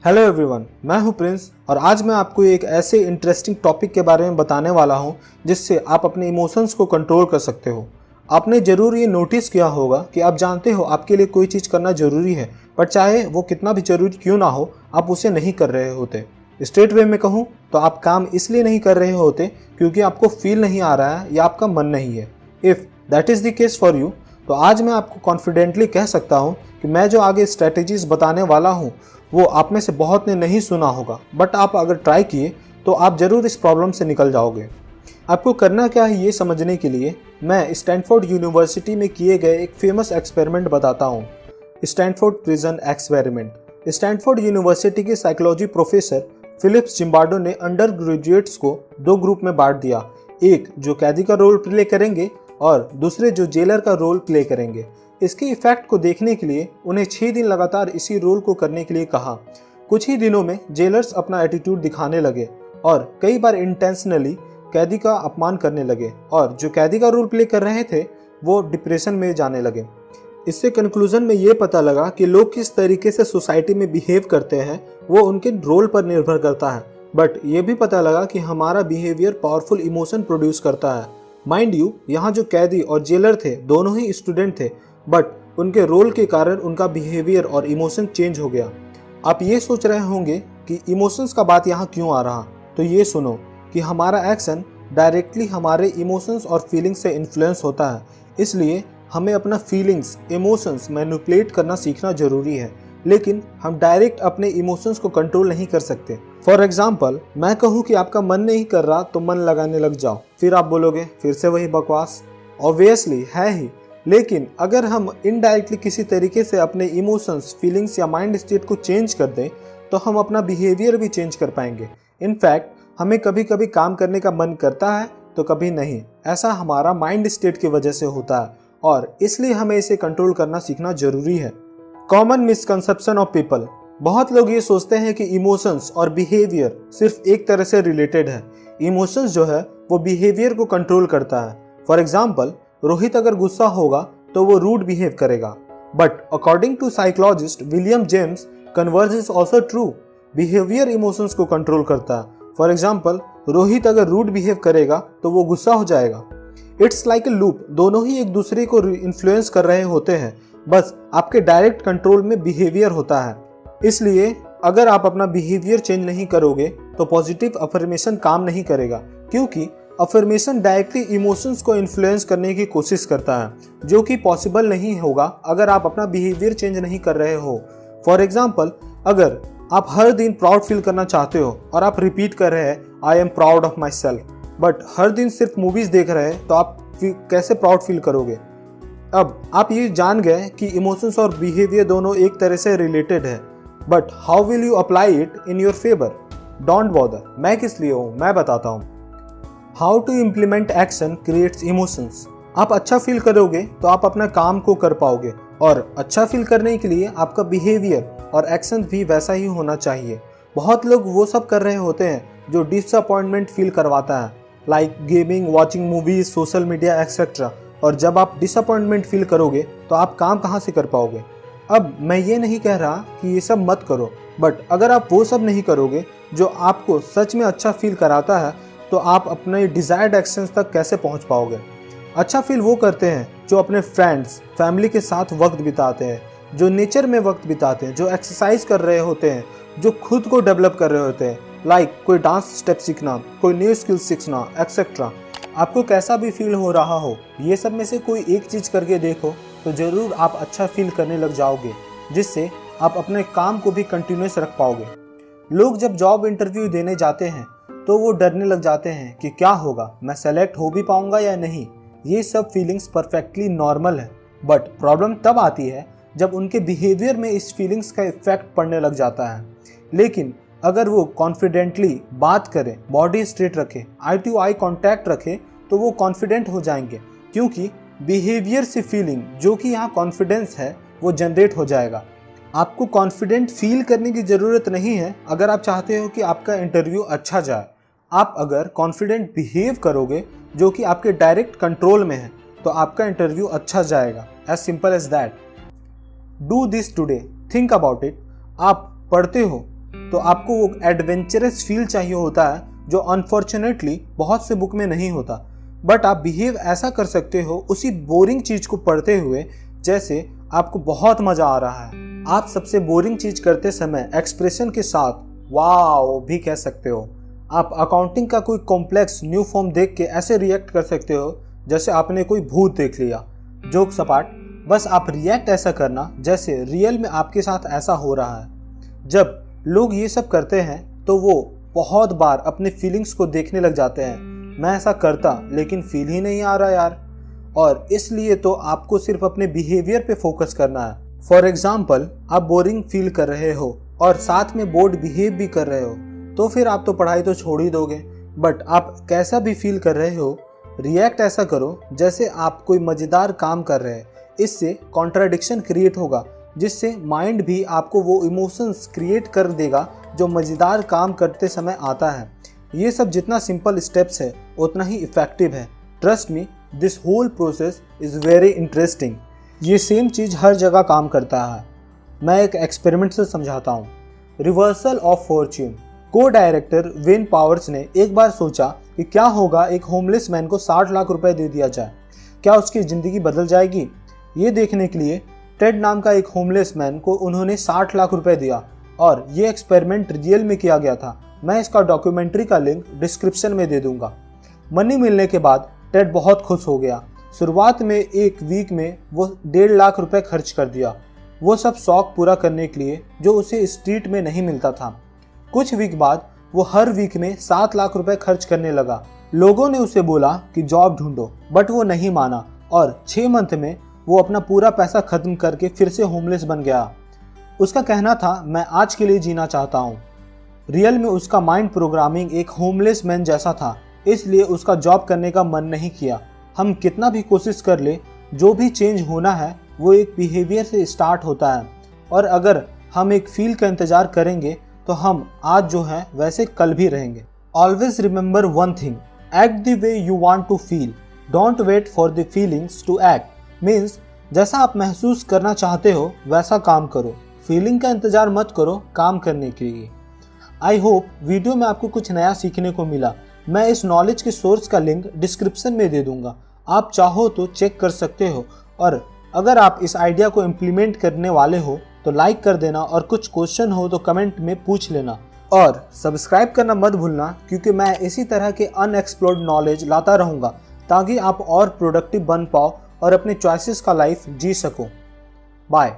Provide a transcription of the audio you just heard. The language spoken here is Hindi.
हेलो एवरीवन, मैं हूं प्रिंस और आज मैं आपको एक ऐसे इंटरेस्टिंग टॉपिक के बारे में बताने वाला हूं जिससे आप अपने इमोशंस को कंट्रोल कर सकते हो। आपने ज़रूर ये नोटिस किया होगा कि आप जानते हो आपके लिए कोई चीज़ करना ज़रूरी है, पर चाहे वो कितना भी ज़रूरी क्यों ना हो, आप उसे नहीं कर रहे होते। स्ट्रेट वे में कहूँ तो आप काम इसलिए नहीं कर रहे होते क्योंकि आपको फील नहीं आ रहा है या आपका मन नहीं है। If that is the case for you, तो आज मैं आपको कॉन्फिडेंटली कह सकता हूँ कि मैं जो आगे स्ट्रैटेजीज बताने वाला हूँ वो आप में से बहुत ने नहीं सुना होगा, बट आप अगर ट्राई किए तो आप ज़रूर इस प्रॉब्लम से निकल जाओगे। आपको करना क्या है ये समझने के लिए मैं स्टैनफोर्ड यूनिवर्सिटी में किए गए एक फेमस एक्सपेरिमेंट बताता हूँ। Stanford prison experiment. Stanford university के साइकोलॉजी प्रोफेसर फिलिप्स जिम्बार्डो ने अंडर ग्रेजुएट्स को दो ग्रुप में बांट दिया, एक जो कैदी का रोल प्ले करेंगे और दूसरे जो जेलर का रोल प्ले करेंगे। इसके इफेक्ट को देखने के लिए उन्हें 6 दिन लगातार इसी रोल को करने के लिए कहा। कुछ ही दिनों में जेलर्स अपना एटीट्यूड दिखाने लगे और कई बार इंटेंशनली कैदी का अपमान करने लगे और जो कैदी का रोल प्ले कर रहे थे वो डिप्रेशन में जाने लगे। इससे कंक्लूजन में ये पता लगा कि लोग किस तरीके से सोसाइटी में बिहेव करते हैं वो उनके रोल पर निर्भर करता है, बट ये भी पता लगा कि हमारा बिहेवियर पावरफुल इमोशन प्रोड्यूस करता है। माइंड यू, यहाँ जो कैदी और जेलर थे दोनों ही स्टूडेंट थे, बट उनके रोल के कारण उनका बिहेवियर और इमोशन चेंज हो गया। आप ये सोच रहे होंगे कि इमोशंस का बात यहाँ क्यों आ रहा, तो ये सुनो कि हमारा एक्शन डायरेक्टली हमारे इमोशंस और फीलिंग्स से इन्फ्लुएंस होता है, इसलिए हमें अपना फीलिंग्स इमोशंस मैनिपुलेट करना सीखना जरूरी है, लेकिन हम डायरेक्ट अपने इमोशंस को कंट्रोल नहीं कर सकते। फॉर एग्जाम्पल, मैं कहूँ कि आपका मन नहीं कर रहा तो मन लगाने लग जाओ, फिर आप बोलोगे फिर से वही बकवास। ऑब्वियसली है ही, लेकिन अगर हम इनडायरेक्टली किसी तरीके से अपने इमोशंस, फीलिंग्स या माइंड स्टेट को चेंज कर दें तो हम अपना बिहेवियर भी चेंज कर पाएंगे। इनफैक्ट हमें कभी कभी काम करने का मन करता है तो कभी नहीं। ऐसा हमारा माइंड स्टेट की वजह से होता है और इसलिए हमें इसे कंट्रोल करना सीखना जरूरी है। Common misconception of people. बहुत लोग ये सोचते हैं कि इमोशंस और बिहेवियर सिर्फ एक तरह से रिलेटेड है। इमोशंस जो है वो बिहेवियर को कंट्रोल करता है। फॉर एग्जाम्पल, रोहित अगर गुस्सा होगा तो वो रूड बिहेव करेगा, but according to psychologist William James, converse is also true. Behaviour emotions को कंट्रोल करता है। फॉर एग्जाम्पल, रोहित अगर रूड बिहेव करेगा तो वो गुस्सा हो जाएगा। इट्स लाइक ए लूप, दोनों ही एक दूसरे को इन्फ्लुएंस कर रहे होते हैं, बस आपके डायरेक्ट कंट्रोल में बिहेवियर होता है। इसलिए अगर आप अपना बिहेवियर चेंज नहीं करोगे तो पॉजिटिव अफर्मेशन काम नहीं करेगा, क्योंकि अफर्मेशन डायरेक्टली इमोशंस को इन्फ्लुएंस करने की कोशिश करता है, जो कि पॉसिबल नहीं होगा अगर आप अपना बिहेवियर चेंज नहीं कर रहे हो। फॉर एग्जाम्पल, अगर आप हर दिन प्राउड फील करना चाहते हो और आप रिपीट कर रहे हैं I am proud of myself, but हर दिन सिर्फ मूवीज देख रहे हैं तो आप कैसे प्राउड फील करोगे। अब आप ये जान गए कि इमोशंस और बिहेवियर दोनों एक तरह से रिलेटेड है, but how will you apply it in your favour? Don't bother, मैं किस लिए हूँ मैं बताता हूँ। How to implement action creates emotions. आप अच्छा फील करोगे तो आप अपना काम को कर पाओगे, और अच्छा फील करने के लिए आपका बिहेवियर और एक्शन भी वैसा ही होना चाहिए। बहुत लोग वो सब कर रहे होते हैं जो डिसअपॉइंटमेंट फील करवाता है, like gaming, watching movies, social media etcetera. और जब आप डिसअपॉइंटमेंट फील करोगे तो आप काम कहाँ से कर पाओगे। अब मैं ये नहीं कह रहा कि ये सब मत करो, बट अगर आप वो सब नहीं करोगे जो आपको सच में अच्छा फील कराता है तो आप अपने डिजायर्ड एक्शंस तक कैसे पहुंच पाओगे। अच्छा फील वो करते हैं जो अपने फ्रेंड्स, फैमिली के साथ वक्त बिताते हैं, जो नेचर में वक्त बिताते हैं, जो एक्सरसाइज कर रहे होते हैं, जो खुद को डेवलप कर रहे होते हैं, लाइक कोई डांस स्टेप सीखना, कोई न्यू स्किल सीखना एक्सेट्रा। आपको कैसा भी फील हो रहा हो, ये सब में से कोई एक चीज़ करके देखो तो ज़रूर आप अच्छा फील करने लग जाओगे, जिससे आप अपने काम को भी कंटिन्यूस रख पाओगे। लोग जब जॉब इंटरव्यू देने जाते हैं तो वो डरने लग जाते हैं कि क्या होगा, मैं सेलेक्ट हो भी पाऊंगा या नहीं। ये सब फीलिंग्स परफेक्टली नॉर्मल है, बट प्रॉब्लम तब आती है जब उनके बिहेवियर में इस फीलिंग्स का इफेक्ट पड़ने लग जाता है। लेकिन अगर वो कॉन्फिडेंटली बात करें, बॉडी स्ट्रेट रखें, आई टू आई कॉन्टैक्ट रखें, तो वो कॉन्फिडेंट हो जाएंगे, क्योंकि बिहेवियर से फीलिंग, जो कि यहाँ कॉन्फिडेंस है, वो जनरेट हो जाएगा। आपको कॉन्फिडेंट फील करने की ज़रूरत नहीं है अगर आप चाहते हो कि आपका इंटरव्यू अच्छा जाए। आप अगर कॉन्फिडेंट बिहेव करोगे जो कि आपके डायरेक्ट कंट्रोल में है तो आपका इंटरव्यू अच्छा जाएगा। As simple as that. Do this today, think about it. आप पढ़ते हो तो आपको वो एडवेंचरस फील चाहिए होता है जो अनफॉर्चुनेटली बहुत से बुक में नहीं होता। बट आप बिहेव ऐसा कर सकते हो उसी बोरिंग चीज़ को पढ़ते हुए जैसे आपको बहुत मज़ा आ रहा है। आप सबसे बोरिंग चीज़ करते समय एक्सप्रेशन के साथ वाओ भी कह सकते हो। आप अकाउंटिंग का कोई कॉम्प्लेक्स न्यू फॉर्म देख के ऐसे रिएक्ट कर सकते हो जैसे आपने कोई भूत देख लिया। जोक सपाट, बस आप रिएक्ट ऐसा करना जैसे रियल में आपके साथ ऐसा हो रहा है। जब लोग ये सब करते हैं तो वो बहुत बार अपने फीलिंग्स को देखने लग जाते हैं। मैं ऐसा करता लेकिन फील ही नहीं आ रहा यार। और इसलिए तो आपको सिर्फ अपने बिहेवियर पे फोकस करना है। फॉर एग्जाम्पल, आप बोरिंग फील कर रहे हो और साथ में बोर्ड बिहेव भी कर रहे हो तो फिर आप तो पढ़ाई तो छोड़ ही दोगे। बट आप कैसा भी फील कर रहे हो, रिएक्ट ऐसा करो जैसे आप कोई मज़ेदार काम कर रहे हैं। इससे कॉन्ट्राडिक्शन क्रिएट होगा जिससे माइंड भी आपको वो इमोशंस क्रिएट कर देगा जो मज़ेदार काम करते समय आता है। ये सब जितना सिंपल स्टेप्स है उतना ही इफ़ेक्टिव है। Trust me, this whole process is very interesting. ये सेम चीज़ हर जगह काम करता है। मैं एक एक्सपेरिमेंट से समझाता हूँ। Reversal of Fortune. को डायरेक्टर वेन पावर्स ने एक बार सोचा कि क्या होगा एक होमलेस मैन को 60 लाख रुपए दे दिया जाए, क्या उसकी ज़िंदगी बदल जाएगी। ये देखने के लिए टेड नाम का एक होमलेस मैन को उन्होंने 60 लाख रुपए दिया और ये एक्सपेरिमेंट रियल में किया गया था। मैं इसका डॉक्यूमेंट्री का लिंक डिस्क्रिप्शन में दे दूंगा। मनी मिलने के बाद टेड बहुत खुश हो गया। शुरुआत में एक वीक में वो 1.5 लाख रुपए खर्च कर दिया, वो सब शौक पूरा करने के लिए जो उसे स्ट्रीट में नहीं मिलता था। कुछ वीक बाद वो हर वीक में 7 लाख रुपए खर्च करने लगा। लोगों ने उसे बोला कि जॉब ढूंढो, बट वो नहीं माना और 6 मंथ में वो अपना पूरा पैसा खत्म करके फिर से होमलेस बन गया। उसका कहना था, मैं आज के लिए जीना चाहता हूँ। रियल में उसका माइंड प्रोग्रामिंग एक होमलेस मैन जैसा था, इसलिए उसका जॉब करने का मन नहीं किया। हम कितना भी कोशिश कर ले, जो भी चेंज होना है वो एक बिहेवियर से स्टार्ट होता है। और अगर हम एक फील का इंतज़ार करेंगे तो हम आज जो है वैसे कल भी रहेंगे। Always remember one thing, act the way you want to feel, don't wait for the feelings to act. Means जैसा आप महसूस करना चाहते हो वैसा काम करो, फीलिंग का इंतज़ार मत करो काम करने के लिए। आई होप वीडियो में आपको कुछ नया सीखने को मिला। मैं इस नॉलेज के सोर्स का लिंक डिस्क्रिप्शन में दे दूंगा, आप चाहो तो चेक कर सकते हो। और अगर आप इस आइडिया को इम्प्लीमेंट करने वाले हो तो लाइक कर देना और कुछ क्वेश्चन हो तो कमेंट में पूछ लेना। और सब्सक्राइब करना मत भूलना क्योंकि मैं इसी तरह के अनएक्सप्लोर्ड नॉलेज लाता रहूँगा ताकि आप और प्रोडक्टिव बन पाओ और अपने चॉइसेस का लाइफ जी सको। बाय।